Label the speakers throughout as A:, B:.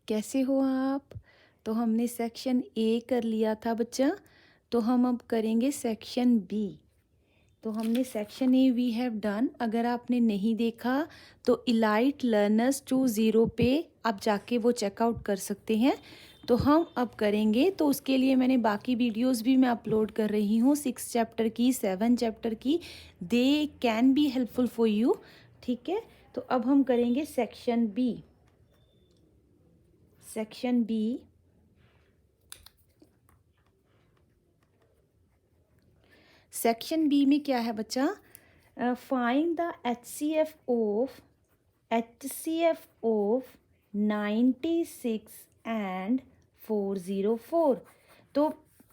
A: कैसे हो आप? तो हमने सेक्शन ए कर लिया था बच्चा, तो हम अब करेंगे सेक्शन बी। तो हमने section A we have done. अगर आपने नहीं देखा तो इलाइट लर्नर्स 2.0 पे आप जाके वो चेकआउट कर सकते हैं। तो हम अब करेंगे, तो उसके लिए मैंने बाकी वीडियोस भी मैं अपलोड कर रही हूँ, 6 चैप्टर की, 7 चैप्टर की। They can be helpful for you. ठीक है, तो अब हम करेंगे section B. Section B, section B में क्या है बच्चा? Find the H C F of 96 and 404। तो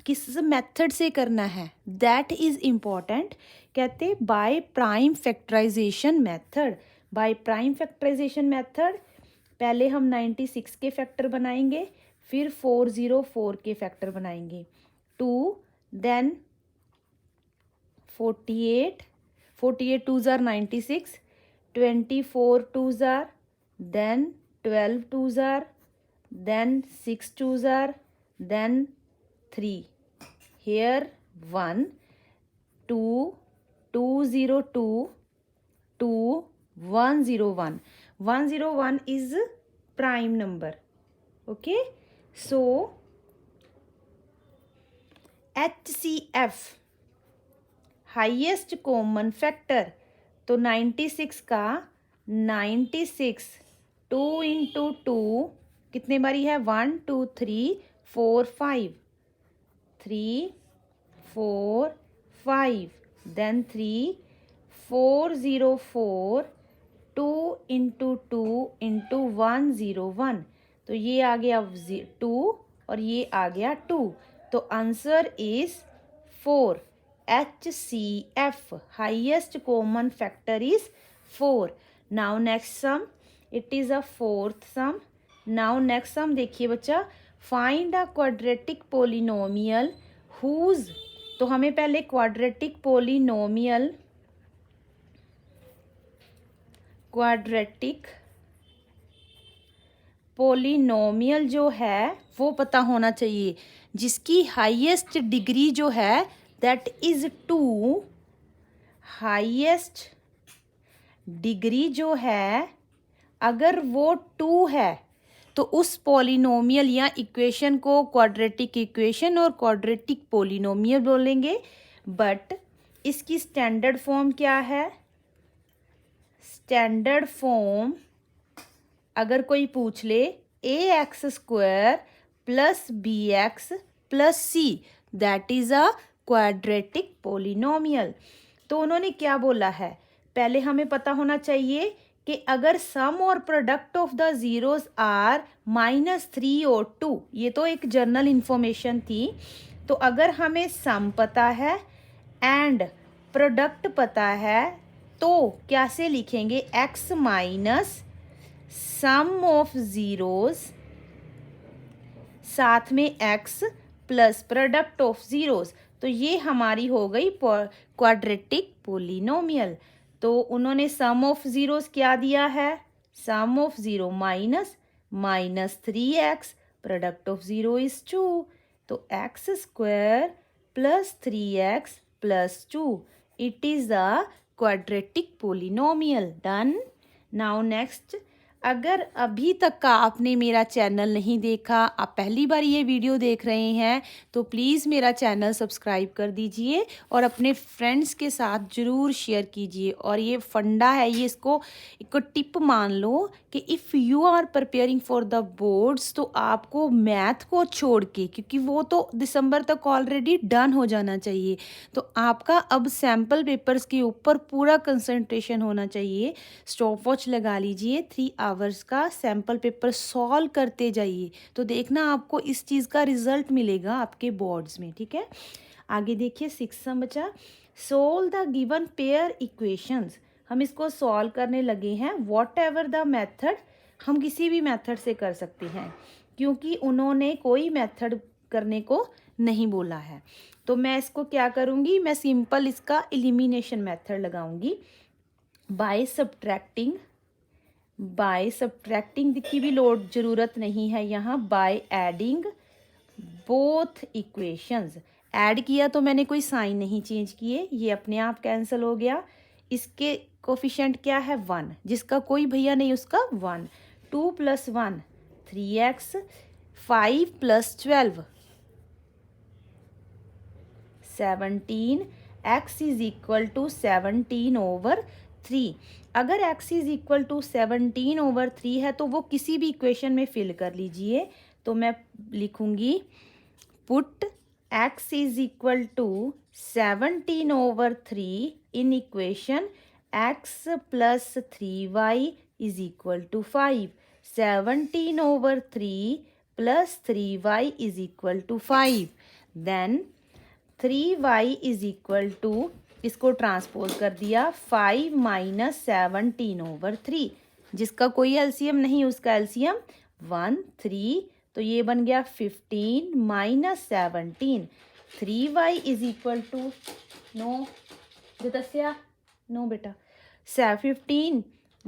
A: किस मेथड से करना है, दैट इज इम्पॉर्टेंट। कहते by prime factorisation method. By prime factorisation method पहले हम 96 के फैक्टर बनाएंगे, फिर 404 के फैक्टर बनाएंगे। 2, then 48, 48 2s are 96, 24 2s are, then 12 2s are, then 6 2s are, then 3. Here 1, 2, 202, 2, 101. 101 is prime number. Okay, so HCF highest common factor, तो 96 का 96 2 into 2 कितने बारी है? 1 2 3 4 5, 3 4 5, देन 3 404, 2 इंटू 2 इंटू 101। तो ये आ गया 2 और ये आ गया 2। तो answer is 4। HCF highest common factor is 4. Now next sum, it is a fourth sum. Now next sum देखिए बच्चा, find a quadratic polynomial whose, तो हमें पहले quadratic पोलिनोमियल जो है वो पता होना चाहिए, जिसकी हाईएस्ट डिग्री जो है दैट इज 2। हाईएस्ट डिग्री जो है अगर वो 2 है तो उस पॉलिनोमियल या इक्वेशन को क्वाड्रेटिक इक्वेशन और क्वाड्रेटिक पॉलिनोमियल बोलेंगे। बट इसकी स्टैंडर्ड फॉर्म क्या है? स्टैंडर्ड फॉर्म अगर कोई पूछ ले, ax² plus bx plus c, that is a quadratic polynomial. तो उन्होंने क्या बोला है? पहले हमें पता होना चाहिए कि अगर सम और product of the zeroes are -3 और 2, ये तो एक जनरल इंफॉर्मेशन थी। तो अगर हमें सम पता है एंड प्रोडक्ट पता है तो कैसे लिखेंगे? x minus sum of zeros, साथ में x plus product of zeros. तो ये हमारी हो गई क्वाड्रेटिक पोलिनोमियल। तो उन्होंने सम ऑफ जीरोस क्या दिया है? Sum of zero -3x, product of zero is 2। तो x² plus 3x plus 2, it is a quadratic polynomial. Done. Now next, अगर अभी तक का आपने मेरा चैनल नहीं देखा, आप पहली बार ये वीडियो देख रहे हैं, तो प्लीज़ मेरा चैनल सब्सक्राइब कर दीजिए और अपने फ्रेंड्स के साथ ज़रूर शेयर कीजिए। और ये फंडा है, ये इसको एक टिप मान लो कि if you are preparing for the boards, तो आपको मैथ को छोड़ के, क्योंकि वो तो दिसंबर तक ऑलरेडी डन हो जाना चाहिए, तो आपका अब सैम्पल पेपर्स के ऊपर पूरा कंसंट्रेशन होना चाहिए। स्टॉप वॉच लगा लीजिए, 3 आवर्स का सैम्पल पेपर सॉल्व करते जाइए, तो देखना आपको इस चीज़ का रिजल्ट मिलेगा आपके बोर्ड्स में। ठीक है, आगे देखिए 6 सम बचा। Solve the given pair equations. हम इसको सॉल्व करने लगे हैं। वॉट एवर द मेथड, हम किसी भी मेथड से कर सकते हैं, क्योंकि उन्होंने कोई मेथड करने को नहीं बोला है। तो मैं इसको क्या करूँगी, मैं सिंपल इसका एलिमिनेशन मेथड लगाऊंगी। बाय सब्ट्रैक्टिंग बाय सब्ट्रैक्टिंग की भी लोड ज़रूरत नहीं है यहाँ, by adding both equations. Add किया तो मैंने कोई साइन नहीं चेंज किए, ये अपने आप कैंसिल हो गया। इसके कोफिशिएंट क्या है 1, जिसका कोई भैया नहीं उसका 1। 2 + 1 3x, 5 + 12 17, x is equal to 17/3। अगर x इज इक्वल टू 17/3 है तो वो किसी भी इक्वेशन में फिल कर लीजिए। तो मैं लिखूंगी put x is equal to 17/3 in equation x + 3y is equal to 5। 17/3 + 3y is equal to 5। Then 3y is equal to, इसको ट्रांसपोज कर दिया 5 - 17/3, जिसका कोई एलसीएम नहीं उसका एलसीएम 1 3। तो ये बन गया 15 - 17। 3y is equal to know जो दसिया नो बेटा 15 -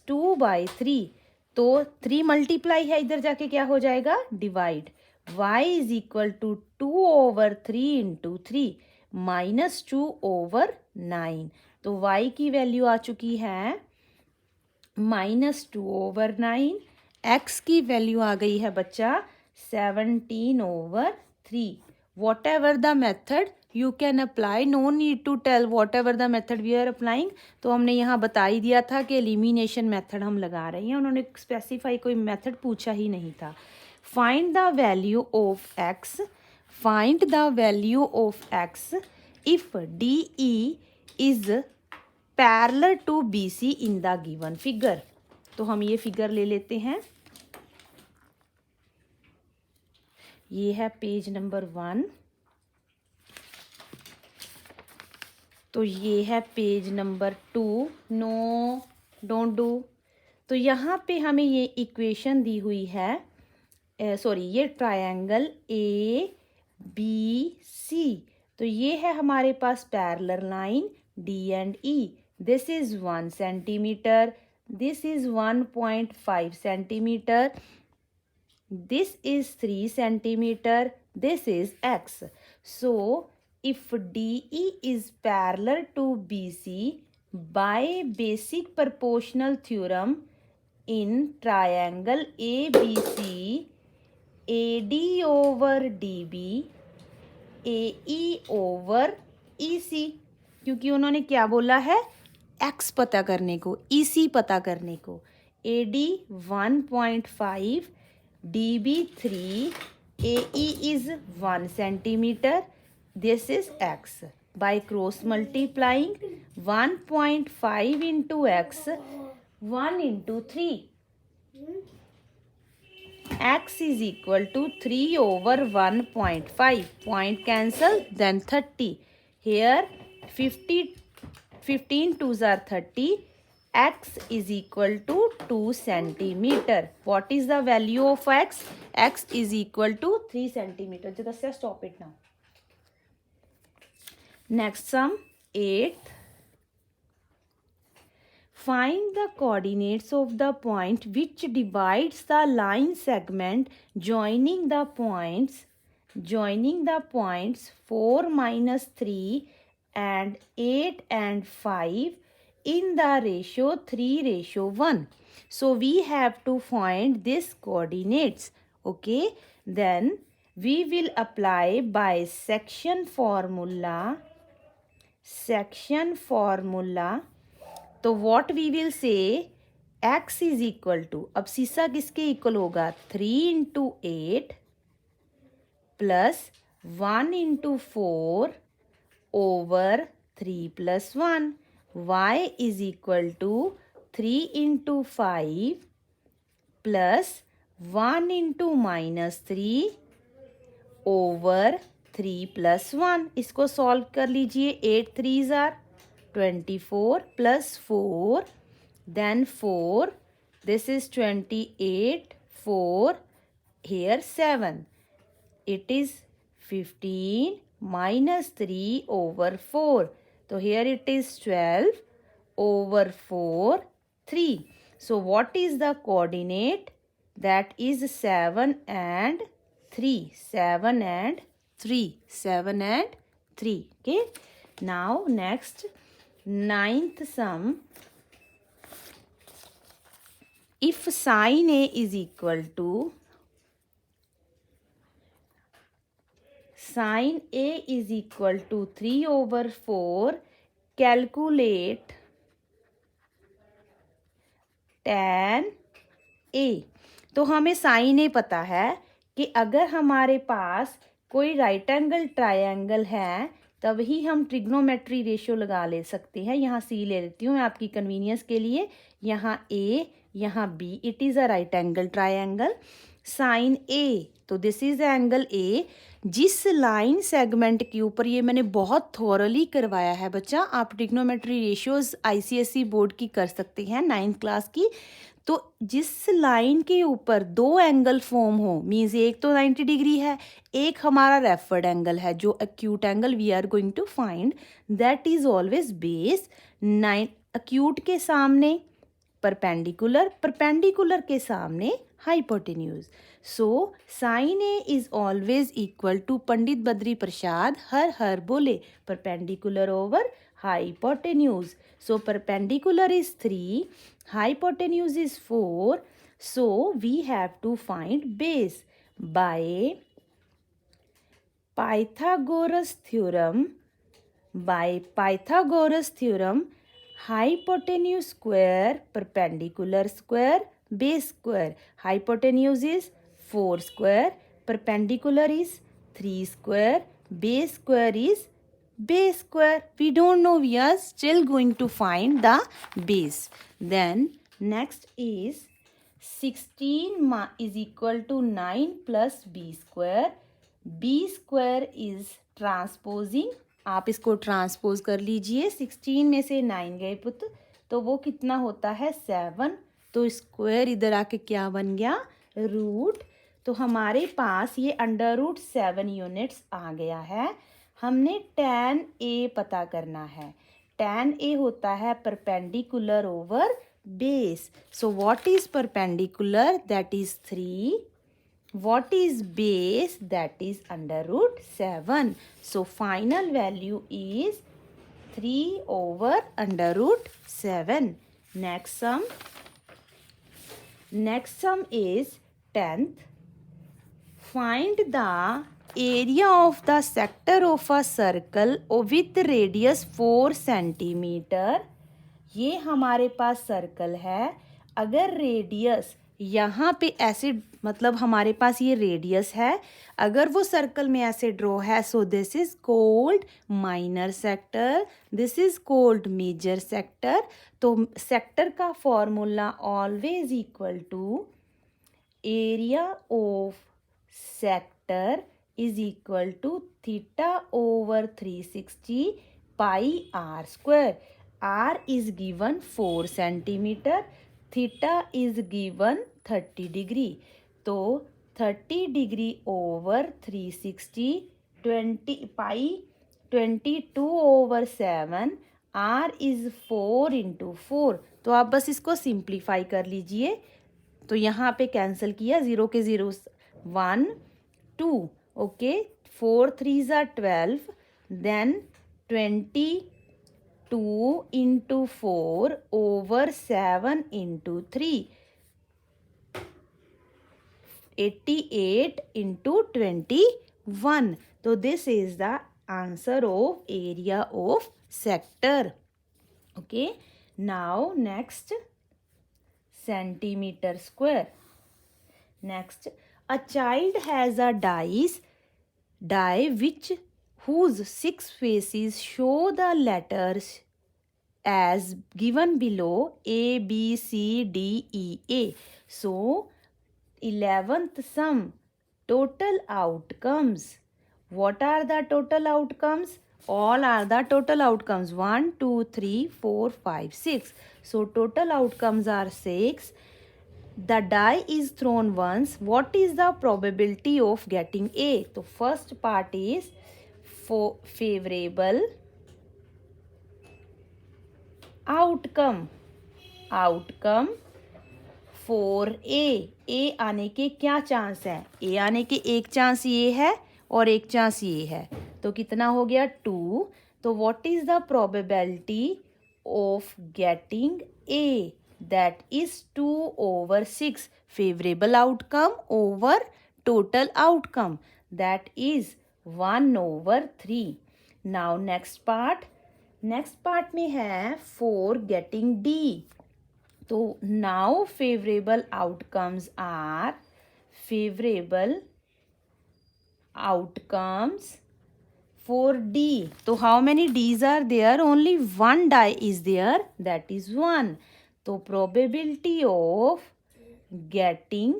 A: 2/3। तो 3 मल्टीप्लाई है, इधर जाके क्या हो जाएगा divide. y is equal to 2/3 × 3 -2/9। तो y की वैल्यू आ चुकी है -2/9। x की वैल्यू आ गई है बच्चा 17/3। Whatever the method you can apply, no need to tell whatever the method we are applying. तो हमने यहाँ बता ही दिया था कि एलिमिनेशन मेथड हम लगा रहे हैं, उन्होंने स्पेसिफाई कोई मेथड पूछा ही नहीं था। Find the value of x, find the value of x if DE is parallel to BC in the given figure. तो हम ये फिगर ले लेते हैं, ये है पेज नंबर 1। तो ये है page number 2। No don't do. तो यहाँ पे हमें ये इक्वेशन दी हुई है, सॉरी ये ट्रायंगल ABC। तो ये है हमारे पास parallel line D and E। This is 1 centimetre, this is 1.5 centimetre, this is 3 centimeter, this is x. So if DE is parallel to BC by basic proportional theorem in triangle ABC, AD over DB, AE over EC, क्योंकि उन्होंने क्या बोला है x पता करने को, EC पता करने को। AD 1.5, DB 3, AE is 1 centimeter, this is x. By cross multiplying 1.5 into x, 1 into 3. X is equal to 3 over 1.5. Point cancel, then 30. Here 15 twos are 30. X is equal to 2 centimeter. What is the value of x? X is equal to 3 centimeter. Just stop it now. Next sum 8th. Find the coordinates of the point which divides the line segment joining the points 4 minus 3 and 8 and 5 in the ratio 3:1. So we have to find this coordinates. Okay, then we will apply bisection formula. तो what we will say, x is equal to, अब सीसा किसके equal होगा 3 into 8 plus 1 into 4 over 3 plus 1. Y is equal to 3 into 5 plus 1 into -3 over 3 plus 1. इसको solve कर लीजिए। 8 3s are 24 plus 4, then 4, this is 28, 4, here 7. It is 15 minus 3 over 4. So here it is 12 over 4, 3. So what is the coordinate? That is 7 and 3. 7 and 3. 7 and 3. Okay. Now next, ninth sum. If sin A is equal to sin A is equal to 3/4, calculate tan A. तो हमें sign ए पता है कि अगर हमारे पास कोई right angle triangle है तभी हम ट्रिग्नोमेट्री रेशियो लगा ले सकते हैं. यहाँ सी ले लेती हूँ मैं आपकी कन्वीनियंस के लिए. यहाँ ए, यहाँ B. It is a right angle triangle. Sine A, तो दिस इज एंगल ए. जिस लाइन सेगमेंट के ऊपर, ये मैंने बहुत थॉरली करवाया है बच्चा, आप ट्रिग्नोमेट्री रेशियोज आईसीएसई बोर्ड की कर सकते हैं 9th क्लास की. तो जिस लाइन के ऊपर दो एंगल फॉर्म हो, मीन्स एक तो 90 डिग्री है, एक हमारा रेफर्ड एंगल है जो acute angle we are going to find, that is always base. Acute के सामने परपेंडिकुलर, परपेंडिकुलर के सामने hypotenuse. So sine A is always equal to, Pandit Badri Prasad हर हर बोले, perpendicular over hypotenuse. So perpendicular is 3, hypotenuse is 4. So we have to find base by Pythagoras theorem. By Pythagoras theorem, hypotenuse square, perpendicular square, base square. Hypotenuse is 4 square, perpendicular is 3 square, base square is base square. We don't know, we are still going to find the base. Then next is 16 is equal to 9 plus b square. b square is transposing. आप इसको transpose कर लीजिए. 16 में से 9 गए पुत्र, तो वो कितना होता है 7. तो स्क्वायर इधर आके क्या बन गया, रूट. तो हमारे पास ये अंडर रूट 7 यूनिट्स आ गया है. हमने tan A पता करना है. tan A होता है perpendicular over base. So what is perpendicular? That is 3. What is base? That is under root 7. So final value is 3 over under root 7. Next sum is 10th. Find the area of the sector of a circle with radius 4 centimeter. ये हमारे पास circle है. अगर radius यहाँ पे ऐसे, मतलब हमारे पास ये रेडियस है, अगर वो सर्कल में ऐसे ड्रॉ है, so this is called minor sector, this is called major sector. तो सेक्टर का formula always equal to area of sector is equal to theta over 360 pi r square. R is given 4 centimeter, theta is given 30 degree. तो 30 degree over 360, 20 pi 22 over 7, r is 4 into 4. तो आप बस इसको simplify कर लीजिए. तो यहाँ पे कैंसिल किया, 0 के 0 1 2. okay, 4 3s are 12. then 22 into 4 over 7 into 3, 88 into 21. so this is the answer of area of sector. okay, now next, centimeter square. next, a child has a die whose 6 faces show the letters as given below, A, B, C, D, E, A. So 11th sum, total outcomes. What are the total outcomes? All are the total outcomes. 1 2 3 4 5 6. So total outcomes are 6. The die is thrown once. What is the probability of getting A? So first part is favorable outcome. 4a आने के क्या chance है? a आने के एक chance ये है और एक चांस ये है, तो कितना हो गया 2। तो what is the probability of getting a? That is 2/6 favourable outcome over total outcome, that is 1/3। Now next part में है 4 गेटिंग d। तो now favorable outcomes for D. तो how many D's are there? Only one die is there, that is 1. तो probability of getting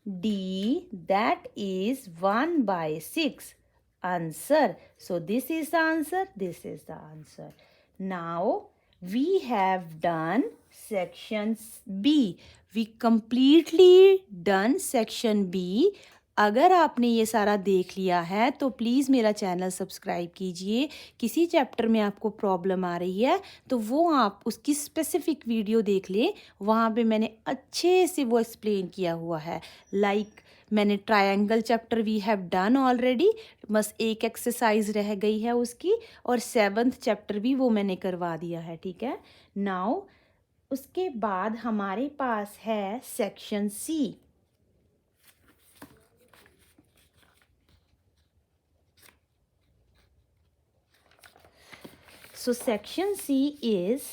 A: D, that is 1/6. Answer. So this is the answer, this is the answer. Now we have done section B. We completely done section B. अगर आपने ये सारा देख लिया है तो please मेरा चैनल सब्सक्राइब कीजिए। किसी चैप्टर में आपको प्रॉब्लम आ रही है तो वो आप उसकी स्पेसिफिक वीडियो देख लें, वहाँ पे मैंने अच्छे से वो एक्सप्लेन किया हुआ है। लाइक मैंने triangle chapter we have done already, बस एक एक्सरसाइज रह गई है उसकी, और 7th चैप्टर भी वो मैंने करवा दिया है, ठीक है। नाउ उसके बाद हमारे पास है section C. So section C is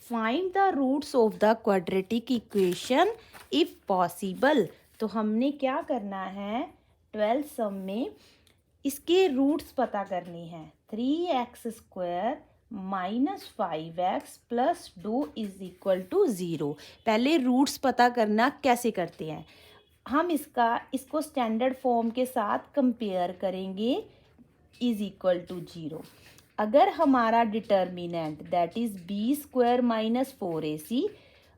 A: find the roots of the quadratic equation if possible। तो हमने क्या करना है 12th सम में इसके रूट्स पता करनी है। 3x² minus 5x plus 2 is equal to 0। पहले रूट्स पता करना कैसे करते हैं, हम इसको स्टैंडर्ड फॉर्म के साथ कंपेयर करेंगे, इज इक्वल टू 0। अगर हमारा determinant that is b² minus 4ac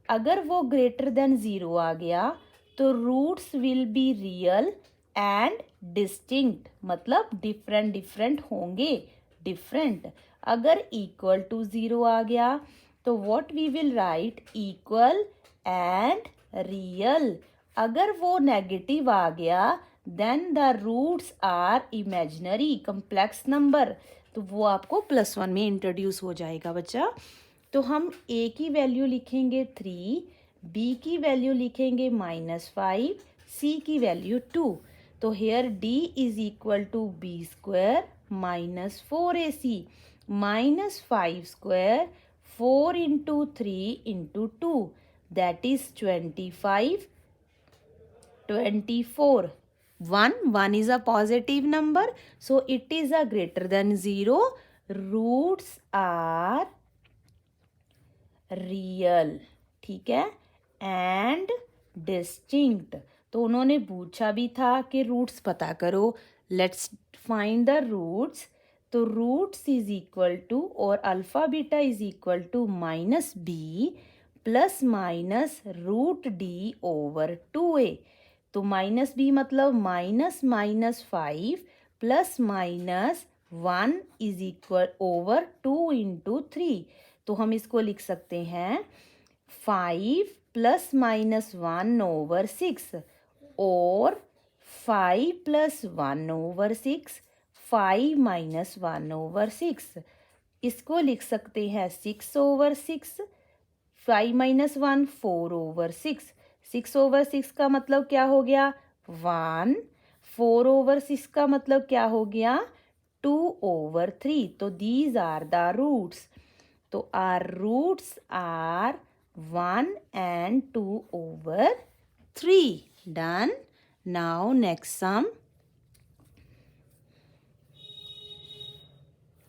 A: अगर वो ग्रेटर देन 0 आ गया तो roots will be real and distinct, मतलब डिफरेंट होंगे, डिफरेंट। अगर इक्वल टू 0 आ गया तो what we will write, equal and real. अगर वो नेगेटिव आ गया then the roots are imaginary complex number, तो वो आपको +1 में इंट्रोड्यूस हो जाएगा बच्चा। तो हम a की वैल्यू लिखेंगे 3, b की वैल्यू लिखेंगे -5, c की वैल्यू 2। तो here d is equal to b² minus 4ac minus 5² 4 into 3 into 2 that is 24। 1 is a positive number, so it is a greater than 0. Roots are real, ठीक है, and distinct। तो उन्होंने पूछा भी था कि रूट्स पता करो, लेट्स फाइंड द रूट्स। तो रूट्स इज इक्वल टू और alpha beta is equal to -b plus minus √d/2a। तो -b मतलब -5 plus -1 is equal over 2 into 3। तो हम इसको लिख सकते हैं 5 प्लस -1/6 और 5 प्लस 1/6 5 माइनस 1/6। इसको लिख सकते हैं 6/6, 5 माइनस 1 4/6। 6/6 का मतलब क्या हो गया 1, 4/6 का मतलब क्या हो गया 2/3। तो दीज आर द रूट्स। तो are roots are 1 and 2/3। Done. Now next sum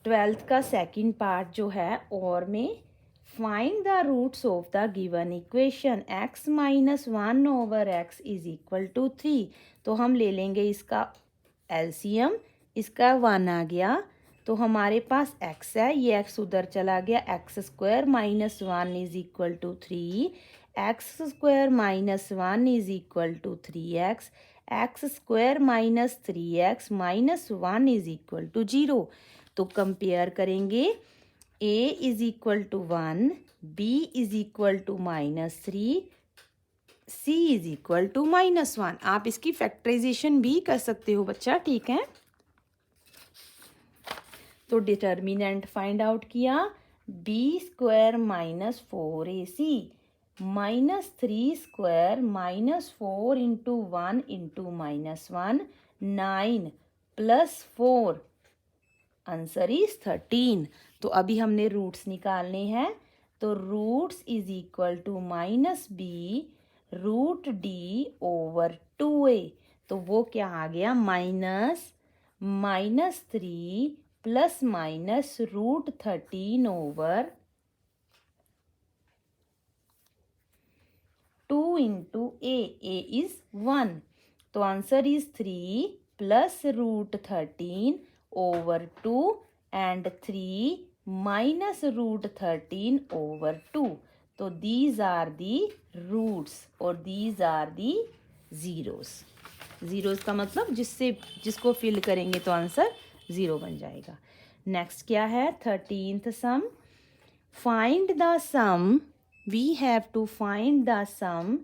A: 12th का सेकंड पार्ट जो है और में find the roots of the given equation x minus 1/x is equal to 3। तो हम ले लेंगे इसका एलसीएम, इसका 1 आ गया तो हमारे पास x है, ये x उधर चला गया, x² minus 1 is equal to 3, x² minus 1 is equal to 3x, x² minus 3x minus 1 is equal to 0। तो कंपेयर करेंगे A is equal to 1, B is equal to -3, C is equal to -1। आप इसकी factorisation भी कर सकते हो बच्चा, ठीक है। तो डिटर्मिनेंट फाइंड आउट किया, B² -4AC -3² -4 into 1 into -1 9 +4 answer is 13। तो अभी हमने रूट्स निकालने हैं। तो roots is equal to -B√D/2A। तो वो क्या आ गया, -3 plus minus √13/2 into A is 1। तो answer is 3 plus √13/2 and 3 minus √13/2। तो these are the roots और these are the zeros। zeros का मतलब जिसको फिल करेंगे तो आंसर 0 बन जाएगा। नेक्स्ट क्या है, 13th sum. Find the sum, we have to find the sum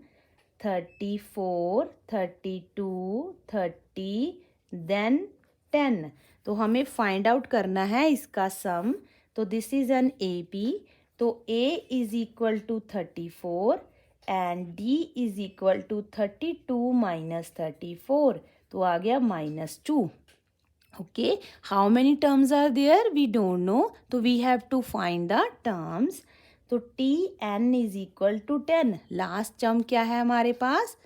A: 34, 32, 30 then 10। तो हमें फाइंड आउट करना है इसका सम। तो दिस इज एन AP। तो A is equal to 34 and D is equal to 32 minus 34। तो आ गया -2। Okay, how many terms are there, we don't know. तो we have to find the terms. तो TN is equal to 10। Last term क्या है हमारे पास,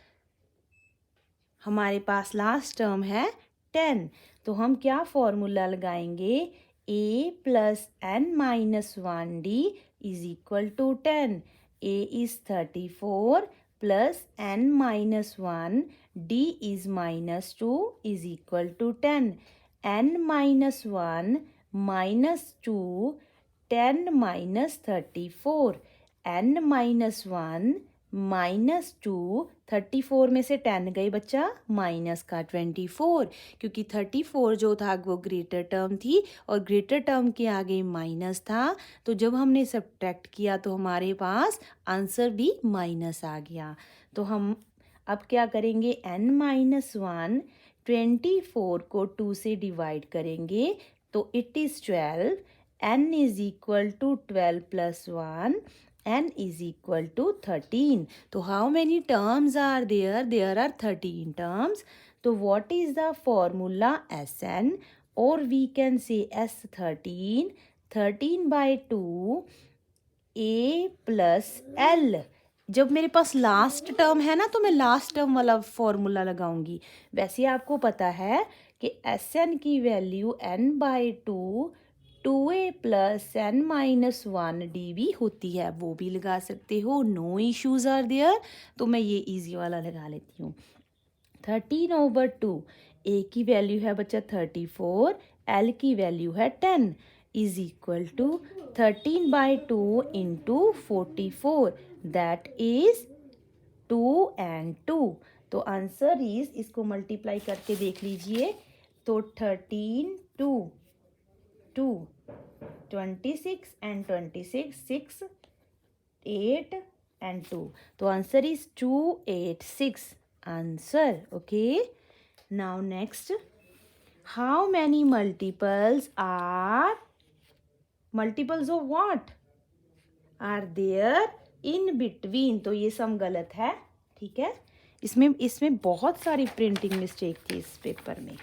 A: last term है 10। तो हम क्या फॉर्मूला लगाएंगे, A plus n-1D is equal to 10। A is 34 plus n-1, D is -2 is equal to 10। n-1 -2 10 - 34। n-1 -2 34 में से 10 गई बच्चा, माइनस का 24, क्योंकि 34 जो था वो ग्रेटर टर्म थी और ग्रेटर टर्म के आगे माइनस था। तो जब हमने सब्ट्रैक्ट किया तो हमारे पास आंसर भी माइनस आ गया। तो हम अब क्या करेंगे, n-1 24 को 2 से डिवाइड करेंगे तो it is 12। n is equal to 12 + 1, n is equal to 13. So how many terms are there? There are 13 terms. So what is the formula Sn, or we can say S13, 13/2 A plus L। जब मेरे पास last term है ना तो मैं last term वाला formula लगाऊंगी। वैसे आपको पता है कि Sn की value n/2 2A plus n-1D भी होती है, वो भी लगा सकते हो, नो इश्यूज आर देयर। तो मैं ये इजी वाला लगा लेती हूँ। 13/2, A की वैल्यू है बच्चा 34, L की वैल्यू है 10 is equal to 13/2 into 44, that is 2 and 2। तो आंसर इज, इसको मल्टीप्लाई करके देख लीजिए। तो 13 2 26 and 26 6 8 and 2। तो answer is 286 answer. Okay, now next, how many multiples of what are there in between. तो ये सम गलत है, ठीक है। इसमें बहुत सारी प्रिंटिंग मिस्टेक थी इस पेपर में।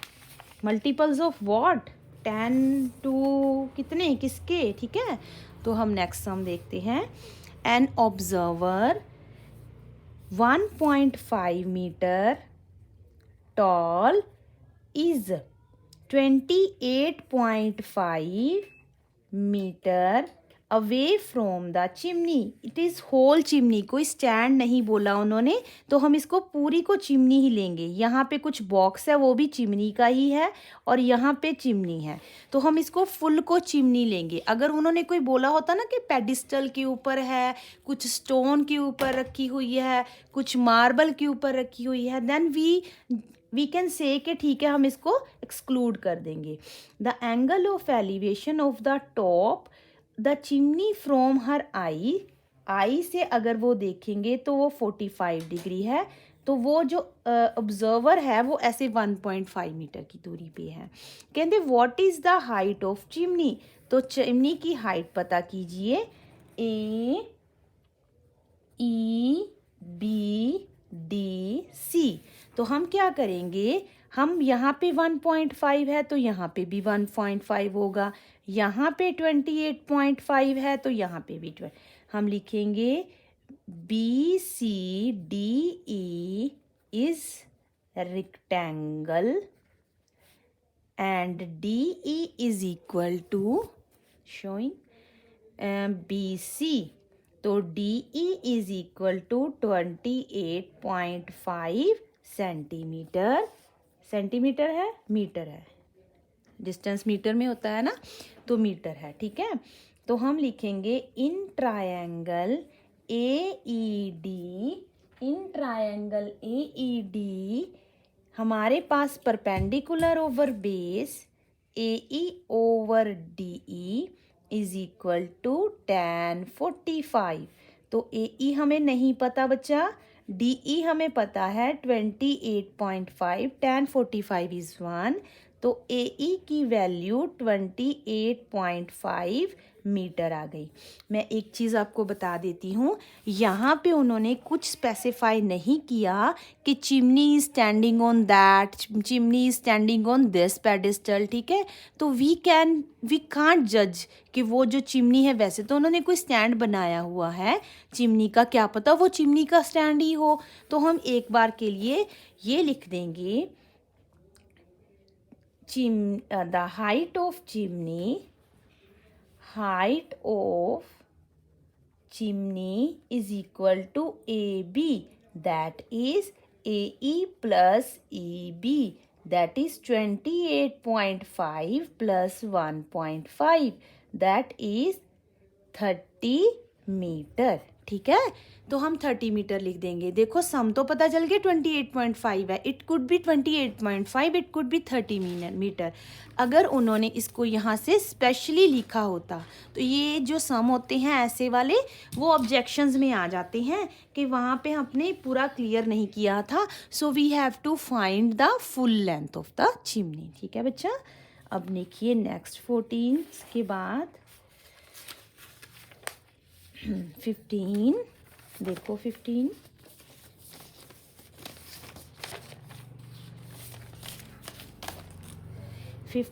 A: मल्टीपल्स ऑफ व्हाट, 10 2 कितने किसके, ठीक है। तो हम नेक्स्ट सम देखते हैं। An observer 1.5 metre tall is 28.5 metre away from the chimney. It is whole chimney, कोई स्टैंड नहीं बोला उन्होंने। तो हम इसको पूरी को चिमनी ही लेंगे। यहाँ पे कुछ बॉक्स है वो भी चिमनी का ही है और यहाँ पे चिमनी है, तो हम इसको फुल को चिमनी लेंगे। अगर उन्होंने कोई बोला होता ना कि पेडिस्टल के ऊपर है, कुछ स्टोन के ऊपर रखी हुई है, कुछ मार्बल के ऊपर रखी हुई है, देन वी कैन से कि ठीक है हम इसको एक्सक्लूड कर देंगे। The angle of elevation of the top the chimney from her eye से अगर वो देखेंगे तो वो 45 डिग्री है, तो वो जो ऑब्जर्वर है वो ऐसे 1.5 मीटर की दूरी पे है। कहते what is the height of chimney, तो चिमनी की हाइट पता कीजिए, ए ई बी डी सी। तो हम क्या करेंगे, हम यहाँ पे 1.5 है तो यहाँ पे भी 1.5 होगा, यहाँ पे 28.5 है तो यहाँ पे भी 20। हम लिखेंगे B C D E is rectangle and DE is equal to showing BC, तो DE is equal to 28.5 centimetre. Centimetre है, मीटर है, डिस्टेंस मीटर में होता है ना, तो मीटर है, ठीक है। तो हम लिखेंगे in triangle AED, in triangle AED हमारे पास perpendicular over base AE over DE is equal to tan 45। तो AE हमें नहीं पता बच्चा, DE हमें पता है 28.5, tan 45 इज 1, तो AE की वैल्यू 28.5 मीटर आ गई। मैं एक चीज़ आपको बता देती हूँ, यहाँ पे उन्होंने कुछ स्पेसिफाई नहीं किया कि chimney is standing on that, chimney is standing on this pedestal, ठीक है। तो वी कांट जज कि वो जो चिमनी है, वैसे तो उन्होंने कोई स्टैंड बनाया हुआ है चिमनी का, क्या पता वो चिमनी का स्टैंड ही हो। तो हम एक बार के लिए ये लिख देंगे, the height of chimney is equal to AB, that is AE plus EB, that is 28.5 plus 1.5, that is 30 metre, ठीक है। तो हम 30 मीटर लिख देंगे। देखो सम तो पता चल गया 28.5 है, it could be 28.5, it could be 30 metre. अगर उन्होंने इसको यहाँ से स्पेशली लिखा होता तो ये जो सम होते हैं ऐसे वाले, वो ऑब्जेक्शंस में आ जाते हैं कि वहाँ पे हमने पूरा क्लियर नहीं किया था। So we have to find the full length of the chimney, ठीक है बच्चा। अब देखिए नेक्स्ट 14 के बाद 15, देखो 15, 15